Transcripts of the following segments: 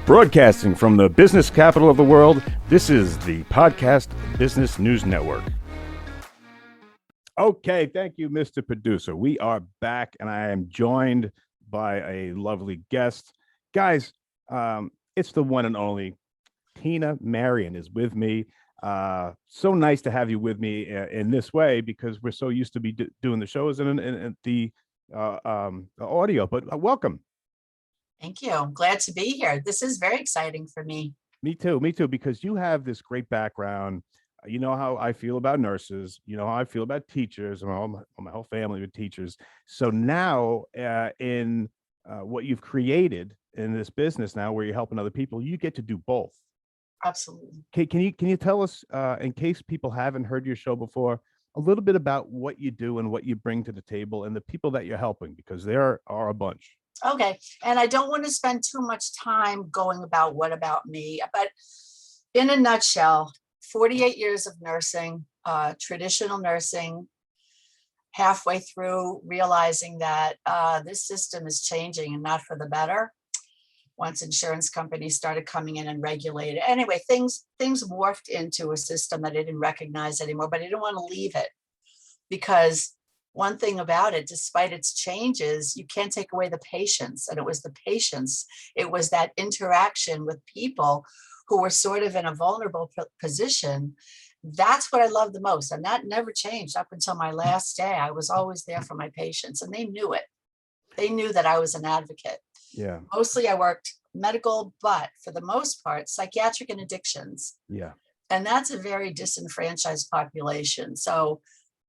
Broadcasting from the business capital of the world, this is the Podcast Business News Network. Okay, thank you, Mr. Producer. We are back, and I am joined by a lovely guest. Guys, it's the one and only Tina Marian is with me. So nice to have you with me in this way, because we're so used to be doing the shows and the audio, but welcome. Thank you. I'm glad to be here. This is very exciting for me. Me too, because you have this great background. You know how I feel about nurses. You know how I feel about teachers. My whole family with teachers. So now in what you've created in this business now, where you're helping other people, you get to do both. Absolutely. Can you tell us, in case people haven't heard your show before, a little bit about what you do and what you bring to the table and the people that you're helping, because there are a bunch. Okay. And I don't want to spend too much time going about what about me, but in a nutshell, 48 years of nursing, traditional nursing, halfway through realizing that this system is changing and not for the better. Once insurance companies started coming in and regulated. Anyway, things morphed into a system that I didn't recognize anymore, but I didn't want to leave it, because one thing about it, despite its changes, you can't take away the patience. And it was the patience. It was that interaction with people who were sort of in a vulnerable position. That's what I love the most. And that never changed up until my last day. I was always there for my patients, and they knew it. They knew that I was an advocate. Yeah. Mostly I worked medical, but for the most part, psychiatric and addictions. Yeah. And that's a very disenfranchised population. So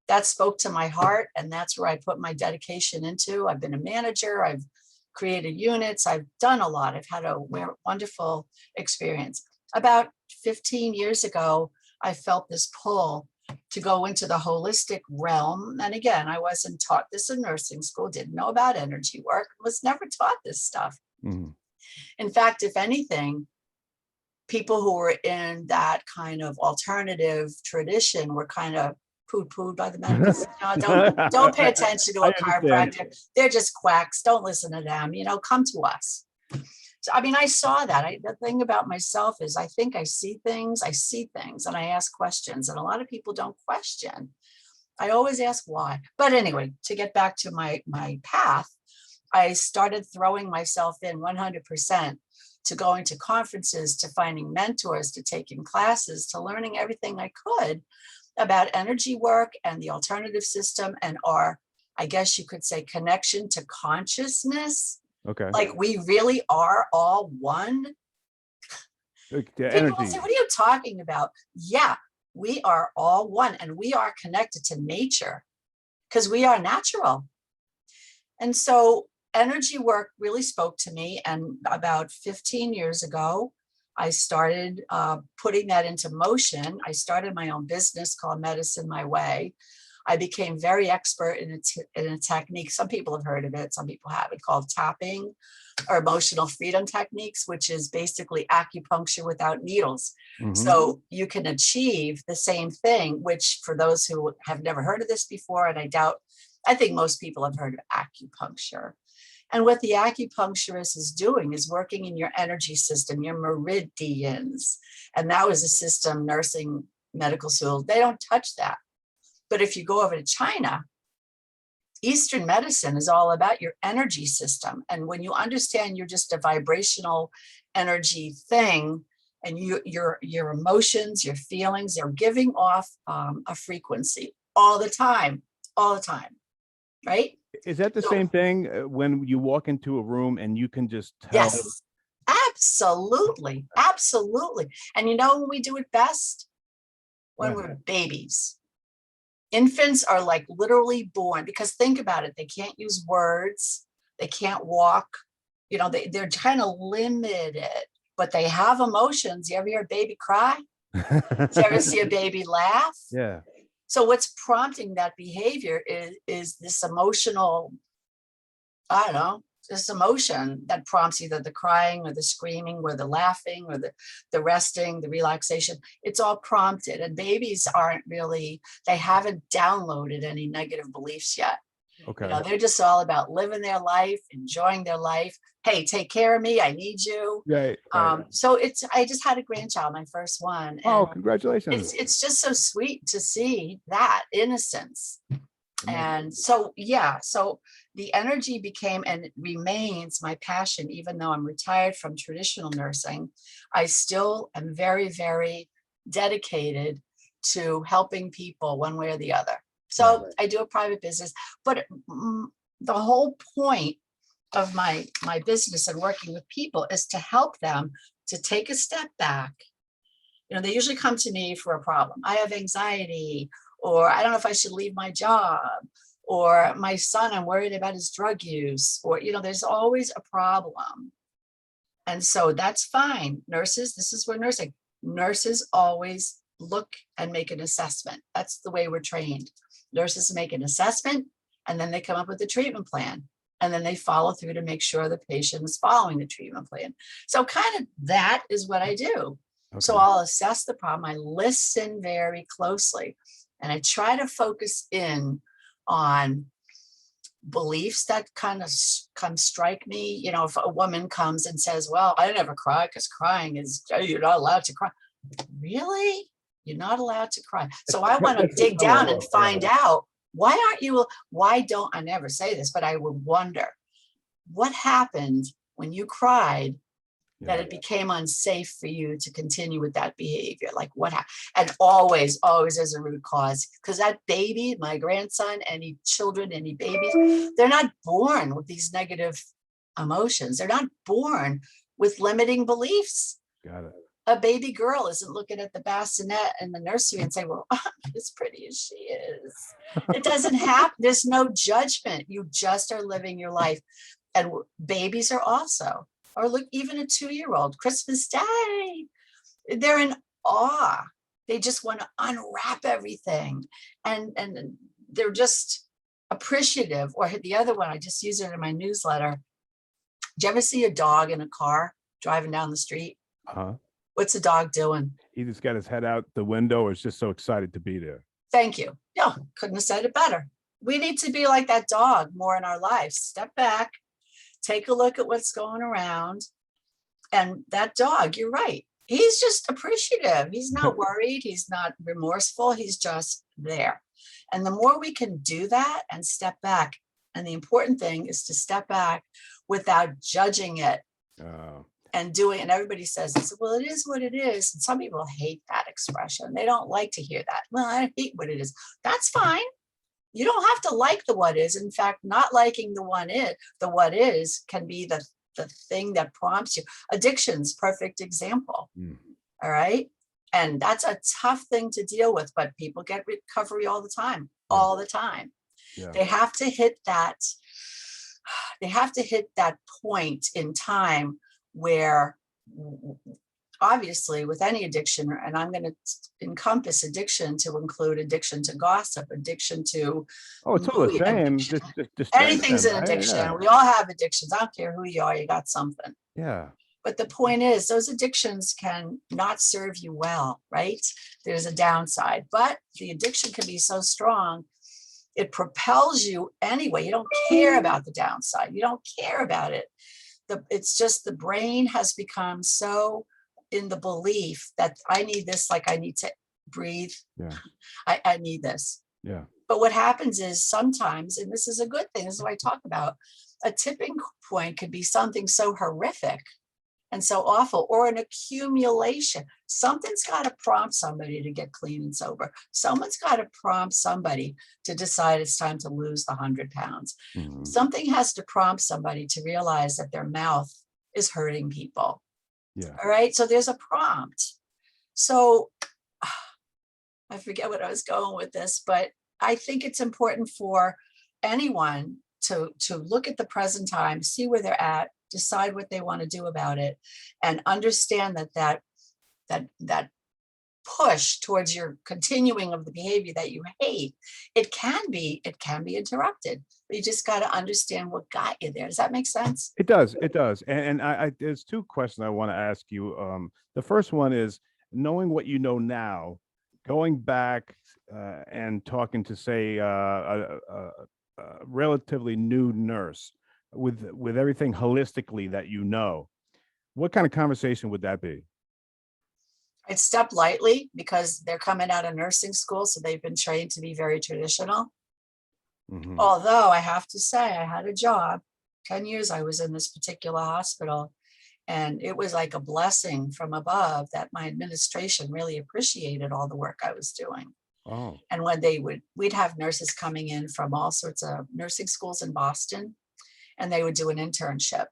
that spoke to my heart, and that's where I put my dedication into. I've been a manager. I've created units. I've done a lot. I've had a wonderful experience. About 15 years ago, I felt this pull to go into the holistic realm. And again, I wasn't taught this in nursing school, didn't know about energy work, was never taught this stuff. Mm-hmm. In fact, if anything, people who were in that kind of alternative tradition were kind of pooed by the medical. Don't pay attention to a chiropractor. They're just quacks. Don't listen to them. Come to us. So, I mean, I saw that. The thing about myself is I think I see things, and I ask questions, and a lot of people don't question. I always ask why. But anyway, to get back to my path, I started throwing myself in 100% to going to conferences, to finding mentors, to taking classes, to learning everything I could about energy work and the alternative system and our, I guess you could say, connection to consciousness. Okay. Like we really are all one. People will say, what are you talking about? Yeah, we are all one, and we are connected to nature because we are natural. And so energy work really spoke to me. And about 15 years ago, I started putting that into motion. I started my own business called Medicine My Way. I became very expert in a technique. Some people have heard of it. Some people haven't, called tapping or emotional freedom techniques, which is basically acupuncture without needles. Mm-hmm. So you can achieve the same thing, which for those who have never heard of this before, and I think most people have heard of acupuncture. And what the acupuncturist is doing is working in your energy system, your meridians. And that was a system, nursing, medical school, they don't touch that. But if you go over to China, Eastern medicine is all about your energy system. And when you understand you're just a vibrational energy thing, and your emotions, your feelings, they're giving off a frequency all the time, right? Is that the same thing when you walk into a room and you can just tell? Yes, absolutely. And when we do it best? When we're babies. Infants are like literally born, because think about it, they can't use words, they can't walk, they're kind of limited, but they have emotions. You ever hear a baby cry? You ever see a baby laugh? Yeah. So what's prompting that behavior is this emotional, I don't know, this emotion that prompts either the crying or the screaming or the laughing or the resting, the relaxation. It's all prompted. And babies they haven't downloaded any negative beliefs yet. Okay. They're just all about living their life, enjoying their life. Hey, take care of me. I need you. Right. Right. So I just had a grandchild, my first one, Oh, and congratulations. it's just so sweet to see that innocence. Amazing. And so, yeah, so the energy became and it remains my passion, even though I'm retired from traditional nursing. I still am very, very dedicated to helping people one way or the other. So Right. I do a private business, but the whole point of my business and working with people is to help them to take a step back. They usually come to me for a problem. I have anxiety, or I don't know if I should leave my job, or my son, I'm worried about his drug use, or, there's always a problem. And so that's fine. Nurses, this is where nurses always look and make an assessment. That's the way we're trained. Nurses make an assessment, and then they come up with a treatment plan. And then they follow through to make sure the patient is following the treatment plan. So kind of that is what I do. So Okay. I'll assess the problem. I listen very closely, and I try to focus in on beliefs that kind of come strike me. If a woman comes and says, well, I never cry because crying is, you're not allowed to cry. Really? You're not allowed to cry. So I want to dig down and find out, why don't I never say this, but I would wonder what happened when you cried that it became unsafe for you to continue with that behavior. Like what happened? And always there's a root cause, because that baby, my grandson, any children, any babies, they're not born with these negative emotions. They're not born with limiting beliefs. Got it. A baby girl isn't looking at the bassinet in the nursery and say, well, as pretty as she is. It doesn't happen. There's no judgment. You just are living your life. And babies are also, or look, even a 2-year-old, Christmas Day, they're in awe. They just want to unwrap everything. And they're just appreciative. Or the other one, I just use it in my newsletter. Do you ever see a dog in a car driving down the street? Uh-huh. What's the dog doing? He just got his head out the window, or is just so excited to be there. Thank you. No, couldn't have said it better. We need to be like that dog more in our lives. Step back, take a look at what's going around. And that dog, you're right. He's just appreciative. He's not worried. He's not remorseful. He's just there. And the more we can do that and step back, and the important thing is to step back without judging it. And doing, and everybody says, well, it is what it is. And some people hate that expression. They don't like to hear that. Well, I hate what it is. That's fine. You don't have to like the what is. In fact, not liking the what is can be the thing that prompts you. Addiction's perfect example. All right. And that's a tough thing to deal with, but people get recovery all the time, all the time. Yeah. They have to hit that point in time where, obviously, with any addiction, and I'm going to encompass addiction to include addiction to gossip, addiction to it's all the same. Just anything's an addiction. Yeah. We all have addictions. I don't care who you are, you got something. Yeah. But the point is, those addictions can not serve you well, right? There's a downside, but the addiction can be so strong, it propels you anyway. You don't care about the downside. You don't care about it. It's just the brain has become so in the belief that I need this, like I need to breathe. Yeah. I need this. Yeah. But what happens is sometimes, and this is a good thing, this is what I talk about, a tipping point could be something so horrific and so awful, or an accumulation. Something's got to prompt somebody to get clean and sober. Someone's got to prompt somebody to decide it's time to lose the 100 pounds. Mm-hmm. Something has to prompt somebody to realize that their mouth is hurting people. Yeah. All right. So there's a prompt. So I forget what I was going with this, but I think it's important for anyone to look at the present time, see where they're at, decide what they want to do about it, and understand that push towards your continuing of the behavior that you hate, it can be interrupted. But you just got to understand what got you there. Does that make sense? It does. It does. And I there's two questions I want to ask you. The first one is, knowing what you know now, going back and talking to, say, relatively new nurse with everything holistically that you know, what kind of conversation would that be? I'd step lightly because they're coming out of nursing school, so they've been trained to be very traditional. Hmm. Although I have to say, I had a job, 10 years I was in this particular hospital, and it was like a blessing from above that my administration really appreciated all the work I was doing. Oh, And when we'd have nurses coming in from all sorts of nursing schools in Boston, and they would do an internship.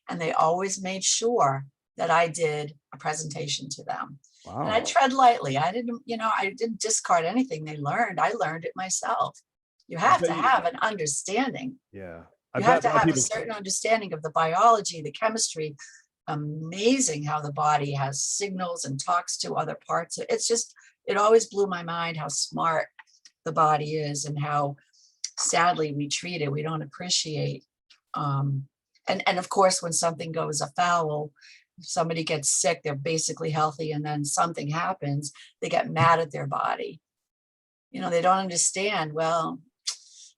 And they always made sure that I did a presentation to them. And I wow. tread lightly. I didn't discard anything they learned. I learned it myself. You I have bet to you. have an understanding. Yeah, I You have bet to a lot of have a people. certain understanding of the biology, the chemistry. Amazing how the body has signals and talks to other parts. It always blew my mind how smart the body is and how sadly we treat it. We don't appreciate. Um, and of course, when something goes afoul, if somebody gets sick, they're basically healthy, and then something happens, they get mad at their body. They don't understand. Well,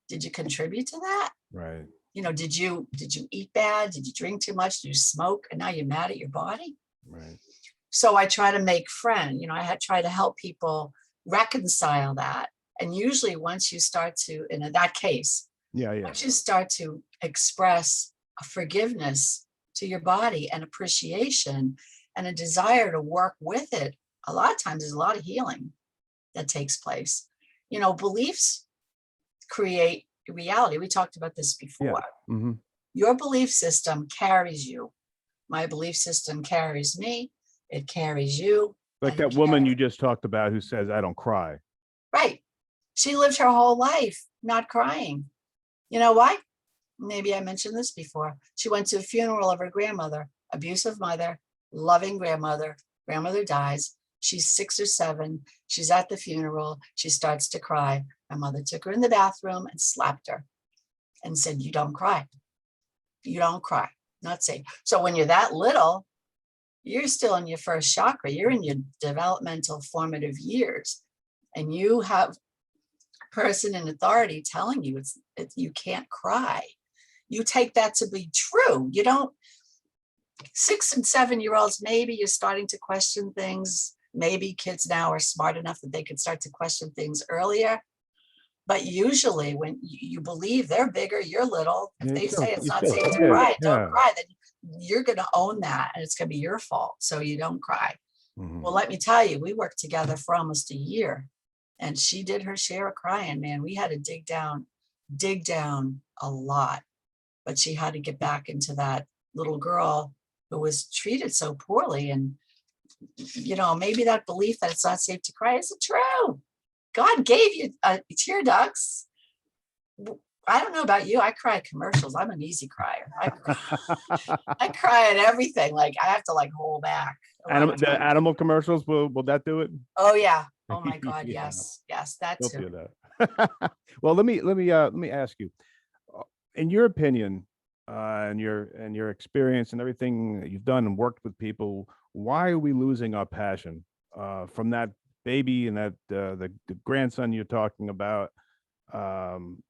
did you contribute to that? Right. Did you eat bad? Did you drink too much? Did you smoke? And now you're mad at your body? Right. So I try to make friends. I try to help people reconcile that. And usually once you start to, in that case, Yeah. Yeah. once you start to express a forgiveness to your body and appreciation and a desire to work with it, a lot of times there's a lot of healing that takes place. Beliefs create reality. We talked about this Yeah. before. Hmm. Your belief system carries you. My belief system carries me. It carries you. Like that woman you just talked about who says, "I don't cry." Right. She lived her whole life not crying. You know why? Maybe I mentioned this before. She went to a funeral of her grandmother, abusive mother, loving grandmother. Grandmother dies. She's 6 or 7. She's at the funeral. She starts to cry. My mother took her in the bathroom and slapped her and said, "You don't cry. You don't cry. Not safe." So when you're that little, you're still in your first chakra. You're in your developmental formative years. And you have a person in authority telling you you can't cry. You take that to be true. You don't. 6 and 7-year-olds, maybe you're starting to question things. Maybe kids now are smart enough that they can start to question things earlier. But usually when you believe they're bigger, you're little. If Yeah, they say it's you not still safe to kid. cry, don't Yeah. cry. Then you're going to own that, and it's going to be your fault. So you don't cry. Hmm. Well, let me tell you, we worked together for almost a year, and she did her share of crying, man. We had to dig down a lot, but she had to get back into that little girl who was treated so poorly. And, maybe that belief that it's not safe to cry isn't true. God gave you tear ducts. I don't know about you. I cry at commercials. I'm an easy crier. I cry at everything. Like I have to hold back. The animal commercials, will that do it? Oh yeah. Oh my God. Yeah, Yes. Yes. That they'll too. do that. Well, let me ask you, in your opinion, and your experience and everything that you've done and worked with people, why are we losing our passion from that baby and that the grandson you're talking about? Um,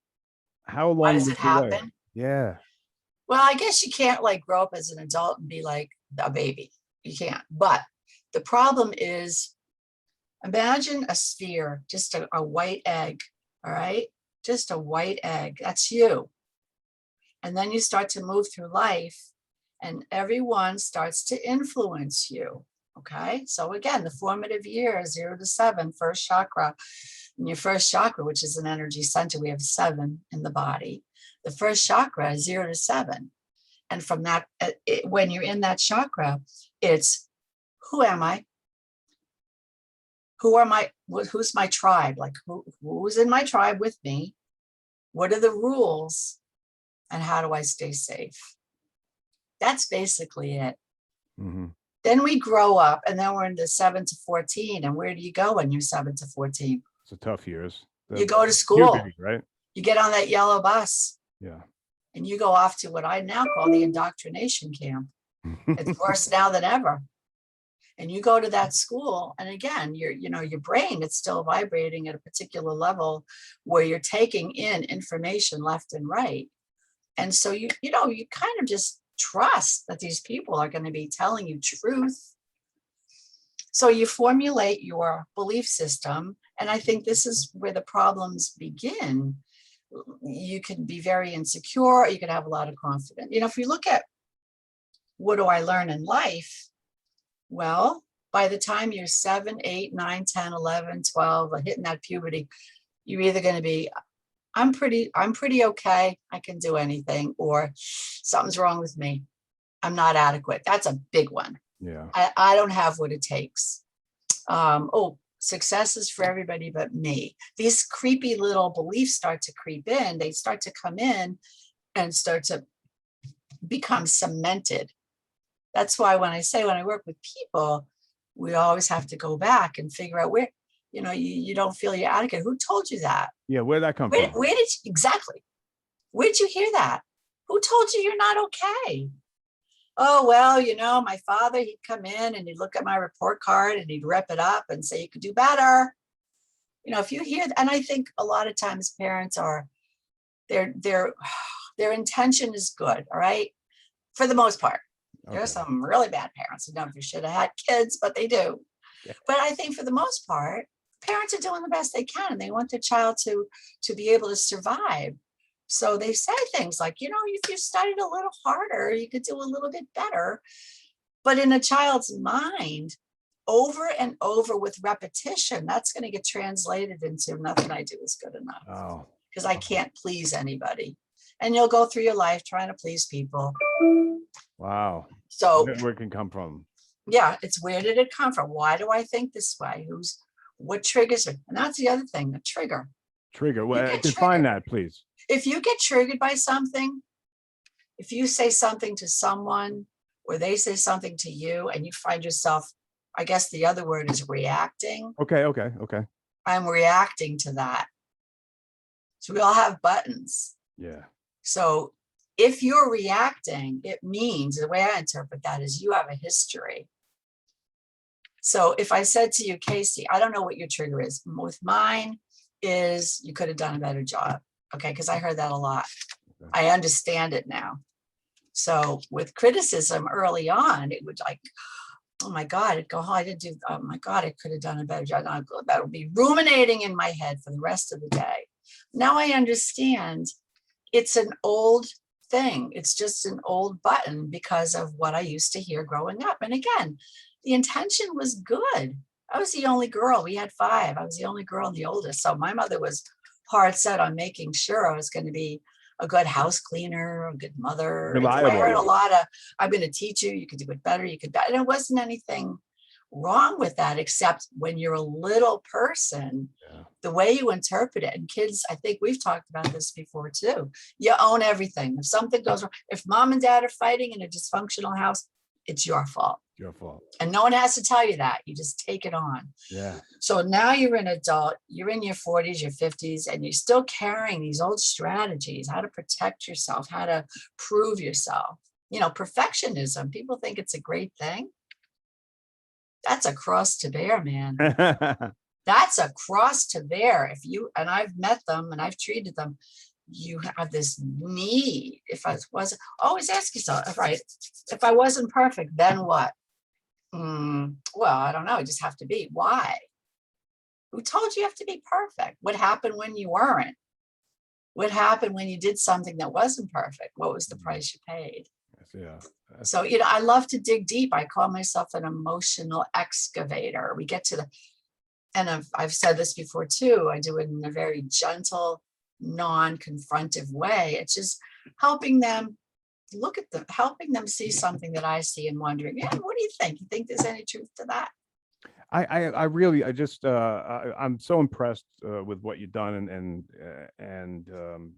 how Why long does it was the way? happen? Yeah. Well, I guess you can't grow up as an adult and be like a baby. You can't. But the problem is, imagine a sphere, just a white egg. All right. Just a white egg. That's you. And then you start to move through life, and everyone starts to influence you. Okay. So again, the formative years, 0 to 7, first chakra. In your first chakra, which is an energy center, we have 7 in the body. The first chakra is 0 to 7. And from that, when you're in that chakra, it's who am I? Who's my tribe? Who's in my tribe with me? What are the rules? And how do I stay safe? That's basically it. Mm-hmm. Then we grow up, and then we're into 7 to 14. And where do you go when you're 7 to 14? It's a tough years. You go to school, puberty, right? you get on that yellow bus, Yeah. and you go off to what I now call the indoctrination camp. It's worse now than ever. And you go to that school, and again, your brain, it's still vibrating at a particular level where you're taking in information left and right. And so you kind of just trust that these people are going to be telling you truth. So you formulate your belief system. And I think this is where the problems begin. You can be very insecure, you can have a lot of confidence. If you look at what do I learn in life? Well, by the time you're 7, 8, 9, 10, 11, 12, hitting that puberty, you're either going to be, I'm pretty okay, I can do anything, or something's wrong with me, I'm not adequate. That's a big one. Yeah. I don't have what it takes. Success is for everybody but me. These creepy little beliefs start to creep in. They start to come in and start to become cemented. That's why when I work with people, we always have to go back and figure out where, you don't feel you're adequate. Who told you that? Yeah. Where'd that come Where from? did you, exactly. Where'd you hear that? Who told you you're not okay? Oh, well, my father, he'd come in and he'd look at my report card and he'd rip it up and say, you could do better. If you hear that, and I think a lot of times parents are, their intention is good. All right. For the most part. Okay. There's some really bad parents who never should have had kids, but they do. Yeah. But I think for the most part, parents are doing the best they can, and they want their child to be able to survive. So they say things like, if you studied a little harder, you could do a little bit better. But in a child's mind, over and over with repetition, that's going to get translated into nothing I do is good enough. Oh. Because I can't please anybody. And you'll go through your life trying to please people. Wow. So where it can come from. Yeah, it's where did it come from? Why do I think this way? What triggers it? And that's the other thing, the trigger. Well, define that, please. If you get triggered by something, if you say something to someone or they say something to you and you find yourself, I guess the other word is reacting. Okay. I'm reacting to that. So we all have buttons. Yeah. So if you're reacting, it means, the way I interpret that is you have a history. So if I said to you, Casey, I don't know what your trigger is. With mine is you could have done a better job. Okay, because I heard that a lot. Okay. I understand it now. So with criticism early on, it would like, oh my God, it'd go, oh, I didn't do, oh my God, I could have done a better job. That would be ruminating in my head for the rest of the day. Now I understand it's an old thing. It's just an old button because of what I used to hear growing up. And again, the intention was good. I was the only girl. We had 5. I was the only girl and the oldest. So my mother was hard set on making sure I was going to be a good house cleaner, a good mother. Reliable. I heard a lot of, I'm going to teach you, you could do it better, you could better. And it wasn't anything wrong with that, except when you're a little person, the way you interpret it. And kids, I think we've talked about this before too. You own everything. If something goes wrong, if mom and dad are fighting in a dysfunctional house, it's your fault. Your fault. And no one has to tell you that. You just take it on. Yeah. So now you're an adult, you're in your 40s, your 50s, and you're still carrying these old strategies, how to protect yourself, how to prove yourself. Perfectionism, people think it's a great thing. That's a cross to bear, man. That's a cross to bear. And I've met them and I've treated them. You have this need. If I wasn't, always ask yourself, right, if I wasn't perfect, then what? Well, I don't know. I just have to be. Why? Who told you have to be perfect? What happened when you weren't? What happened when you did something that wasn't perfect? What was the price you paid? Yeah. So, I love to dig deep. I call myself an emotional excavator. We get to and I've said this before too, I do it in a very gentle, non-confrontive way. It's just helping them look at them, helping them see something that I see and wondering, what do you think? You think there's any truth to that? I'm so impressed with what you've done and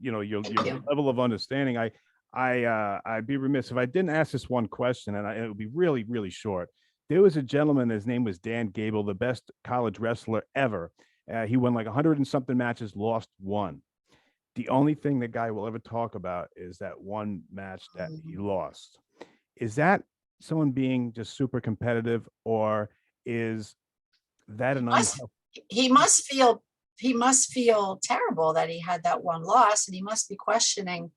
your level of understanding. I'd be remiss if I didn't ask this one question, and it would be really, really short. There was a gentleman, his name was Dan Gable, the best college wrestler ever. He won like 100 and something matches, lost 1. The only thing the guy will ever talk about is that one match that he lost. Is that someone being just super competitive, or is that an Must- unhealthy? He must feel, he must feel terrible that he had that one loss, and he must be questioning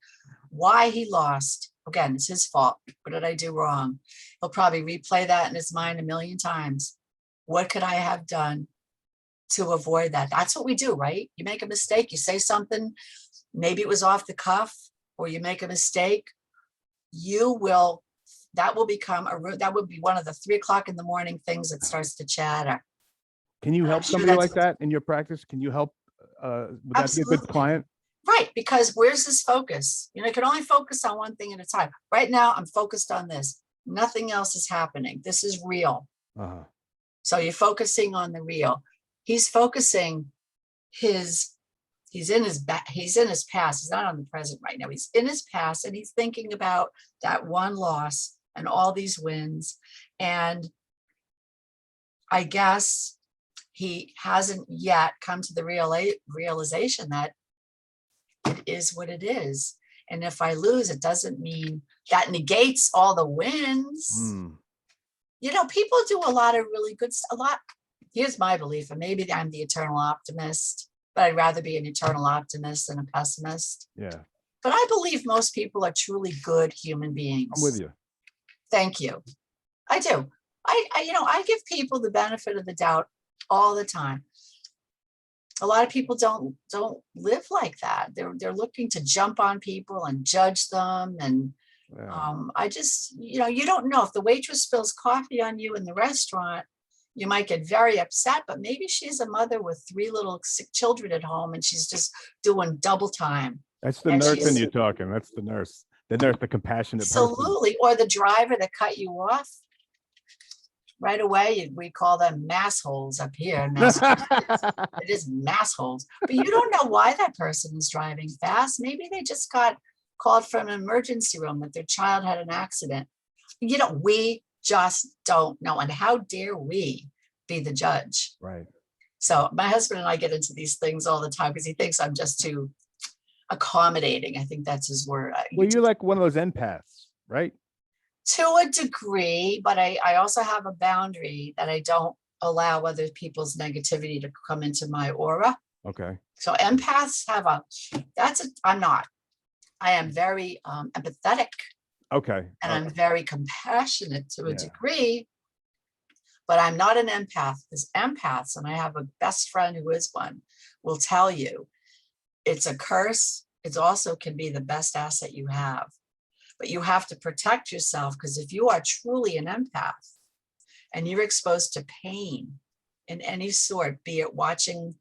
why he lost. Again, it's his fault. What did I do wrong? He'll probably replay that in his mind a million times. What could I have done to avoid that? That's what we do, right? You make a mistake, you say something, maybe it was off the cuff, or you make a mistake, you will, that will become that would be one of the 3 o'clock in the morning things that starts to chatter. Can you I'm help sure somebody that's like that in your practice? Can you help? Would that be a good Absolutely. client? Right, because where's his focus? You can only focus on one thing at a time. Right now, I'm focused on this. Nothing else is happening. This is real. Uh-huh. So you're focusing on the real. He's focusing he's in his past. He's not on the present right now. He's in his past, and he's thinking about that one loss and all these wins. And I guess he hasn't yet come to the realization that it is what it is. And if I lose, it doesn't mean that negates all the wins. People do a lot of really good stuff. Here's my belief, and maybe I'm the eternal optimist, but I'd rather be an eternal optimist than a pessimist. Yeah. But I believe most people are truly good human beings. I'm with you. Thank you. I do. I give people the benefit of the doubt all the time. A lot of people don't live like that. They're looking to jump on people and judge them. And I just, you don't know if the waitress spills coffee on you in the restaurant, you might get very upset, but maybe she's a mother with 3 little sick children at home, and she's just doing double time. That's the nurse in you talking. That's the nurse, the compassionate absolutely person. Or the driver that cut you off right away. We call them mass holes up here in Massachusetts. It is mass holes, but you don't know why that person is driving fast. Maybe they just got called from an emergency room that their child had an accident. We just don't know. And how dare we be the judge? Right. So my husband and I get into these things all the time because he thinks I'm just too accommodating. I think that's his word. Well, you're like one of those empaths, right? To a degree, but I also have a boundary that I don't allow other people's negativity to come into my aura. Okay. So empaths have I'm not. I am very empathetic. Okay. And I'm very compassionate to a degree, but I'm not an empath, because empaths, and I have a best friend who is one, will tell you it's a curse. It also can be the best asset you have, but you have to protect yourself, because if you are truly an empath and you're exposed to pain in any sort, be it watching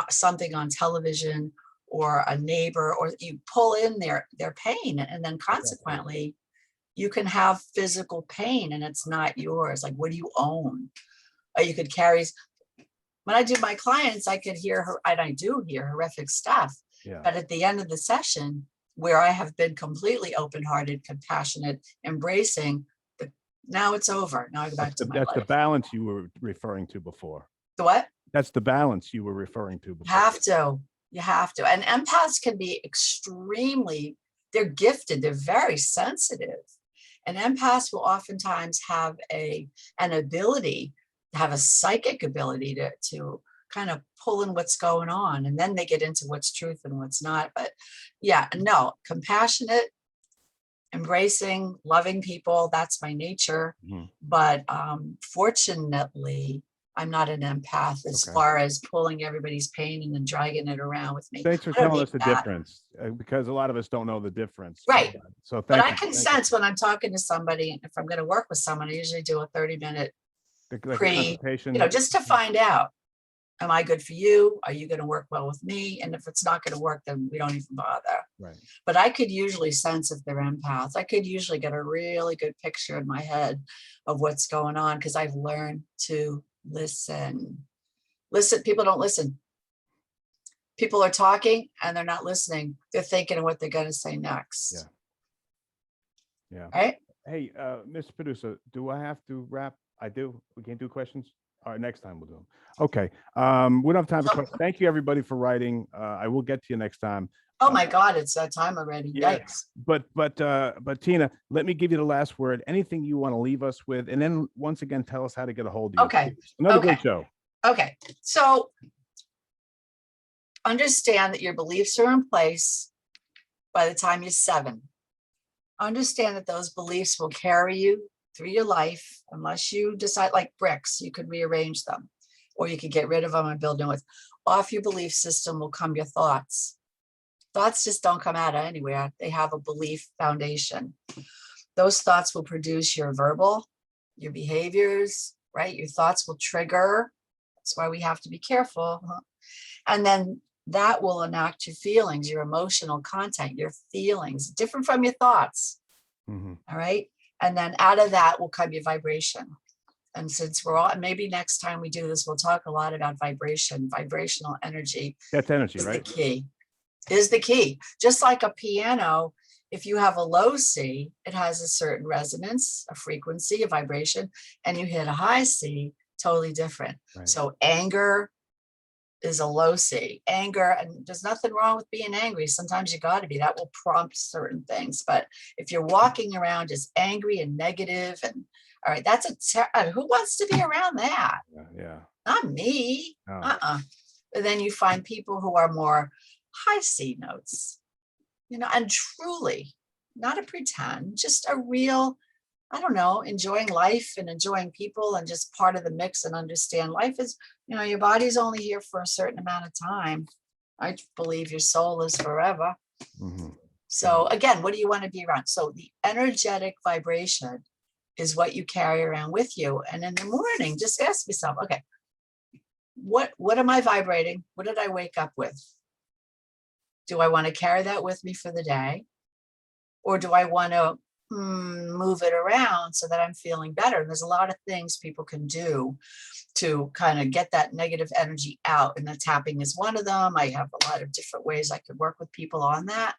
something on television or a neighbor, or you pull in their pain, and then consequently you can have physical pain and it's not yours. Like, what do you own? Or you could carry, when I do my clients, I could hear her, and I do hear horrific stuff. But at the end of the session, where I have been completely open-hearted, compassionate, embracing, but now it's over. Now I go back to my life. That's the balance you were referring to before. The what? That's the balance you were referring to before. You have to. And empaths can be they're gifted. They're very sensitive. And empaths will oftentimes have an ability, have a psychic ability to kind of pull in what's going on. And then they get into what's truth and what's not. But compassionate, embracing, loving people, that's my nature. But fortunately, I'm not an empath as far as pulling everybody's pain and then dragging it around with me. Thanks for telling us the difference, because a lot of us don't know the difference. Right. So but I can sense when I'm talking to somebody, and if I'm going to work with someone, I usually do a 30-minute consultation, just to find out, am I good for you? Are you going to work well with me? And if it's not going to work, then we don't even bother. Right. But I could usually sense if they're empaths. I could usually get a really good picture in my head of what's going on, because I've learned to listen. People don't listen. People are talking and they're not listening. They're thinking of what they're going to say next. Yeah. Right. Hey, Mr. Producer, do I have to wrap? I do. We can do questions. All right, next time we'll do them. Okay. We don't have time for questions. Thank you everybody for writing. I will get to you next time. Oh my God, it's that time already. Yeah. Yikes. But Tina, let me give you the last word. Anything you want to leave us with, and then once again, tell us how to get a hold of you. Okay. Another great show. Okay. So understand that your beliefs are in place by the time you're 7. Understand that those beliefs will carry you through your life unless you decide, like bricks, you could rearrange them, or you could get rid of them and build new ones. Off your belief system will come your thoughts. Thoughts just don't come out of anywhere. They have a belief foundation. Those thoughts will produce your verbal, your behaviors, right? Your thoughts will trigger. That's why we have to be careful. And then that will enact your feelings, your emotional content, your feelings, different from your thoughts. Mm-hmm. All right. And then out of that will come your vibration. And since we're all, maybe next time we do this, we'll talk a lot about vibration, vibrational energy. That's energy, is right? The key is the key. Just like a piano, if you have a low C, it has a certain resonance, a frequency, a vibration, and you hit a high C, totally different. Right. So anger is a low C. Anger, and there's nothing wrong with being angry. Sometimes you got to be. That will prompt certain things. But if you're walking around just angry and negative, and all right, that's who wants to be around that? Yeah. Not me. No. But then you find people who are more high C notes, and truly not a pretend, just a real, I don't know, enjoying life and enjoying people and just part of the mix, and understand life is, your body's only here for a certain amount of time. I believe your soul is forever. Mm-hmm. So again, what do you want to be around? So the energetic vibration is what you carry around with you. And in the morning, just ask yourself, okay, what am I vibrating? What did I wake up with? Do I want to carry that with me for the day? Or do I want to move it around so that I'm feeling better? And there's a lot of things people can do to kind of get that negative energy out. And the tapping is one of them. I have a lot of different ways I could work with people on that.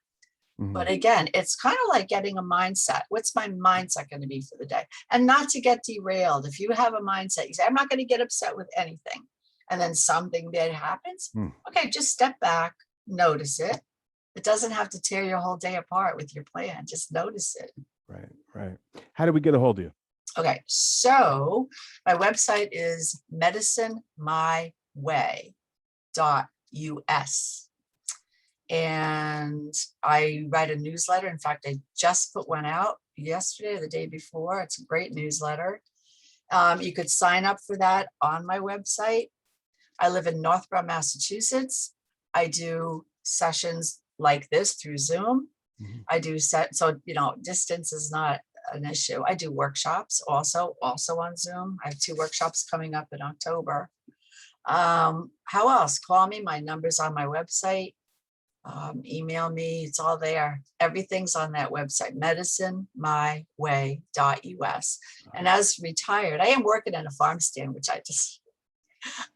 Mm-hmm. But again, it's kind of like getting a mindset. What's my mindset going to be for the day? And not to get derailed. If you have a mindset, you say, I'm not going to get upset with anything. And then something bad happens. Okay, just step back, notice it. It doesn't have to tear your whole day apart with your plan. Just notice it. Right. How do we get a hold of you? Okay, so my website is medicinmyway.us. And I write a newsletter. In fact, I just put one out yesterday or the day before. It's a great newsletter. You could sign up for that on my website. I live in Northborough, Massachusetts. I do sessions like this through Zoom. Mm-hmm. I do distance is not an issue. I do workshops also on Zoom. I have 2 workshops coming up in October. How else? Call me. My number's on my website. Email me. It's all there. Everything's on that website, medicinmyway.us. And as retired, I am working in a farm stand, which I just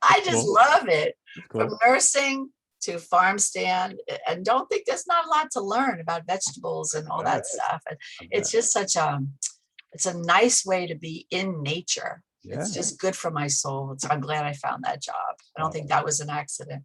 cool. Love it. Cool. From nursing to farm stand, and don't think there's not a lot to learn about vegetables and all that stuff. And it's just it's a nice way to be in nature. Yeah. It's just good for my soul. So I'm glad I found that job. I don't think that was an accident.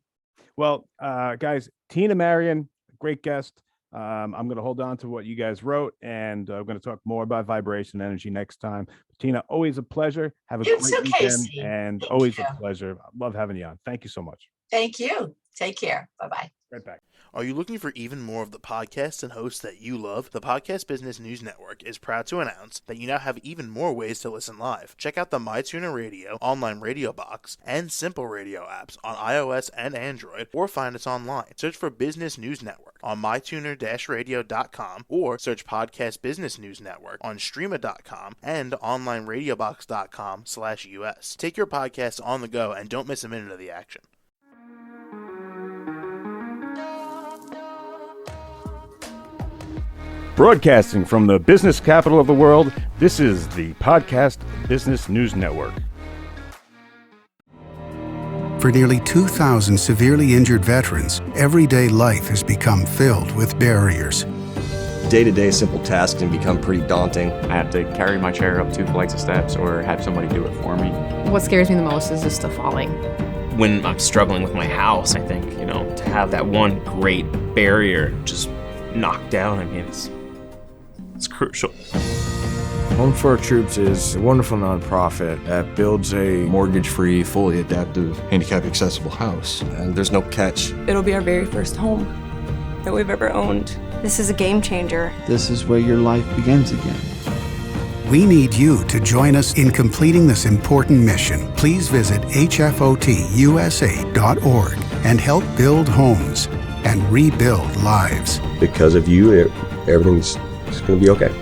Well, guys, Tina Marian, great guest. I'm going to hold on to what you guys wrote, and I'm going to talk more about vibration energy next time. Tina, always a pleasure. Have a great weekend, Casey. And always a pleasure. Love having you on. Thank you so much. Thank you. Take care. Bye-bye. Right back. Are you looking for even more of the podcasts and hosts that you love? The Podcast Business News Network is proud to announce that you now have even more ways to listen live. Check out the MyTuner Radio, online radio box, and Simple Radio apps on iOS and Android, or find us online. Search for Business News Network on mytuner-radio.com, or search Podcast Business News Network on streama.com and onlineradiobox.com/US. Take your podcast on the go and don't miss a minute of the action. Broadcasting from the business capital of the world, this is the Podcast Business News Network. For nearly 2,000 severely injured veterans, everyday life has become filled with barriers. day-to-day simple tasks can become pretty daunting. I have to carry my chair up 2 flights of steps or have somebody do it for me. What scares me the most is just the falling. When I'm struggling with my house, I think, to have that one great barrier just knocked down, it's crucial. Home for Our Troops is a wonderful nonprofit that builds a mortgage-free, fully adaptive, handicap-accessible house. And there's no catch. It'll be our very first home that we've ever owned. This is a game changer. This is where your life begins again. We need you to join us in completing this important mission. Please visit hfotusa.org and help build homes and rebuild lives. Because of you, everything's going to be okay.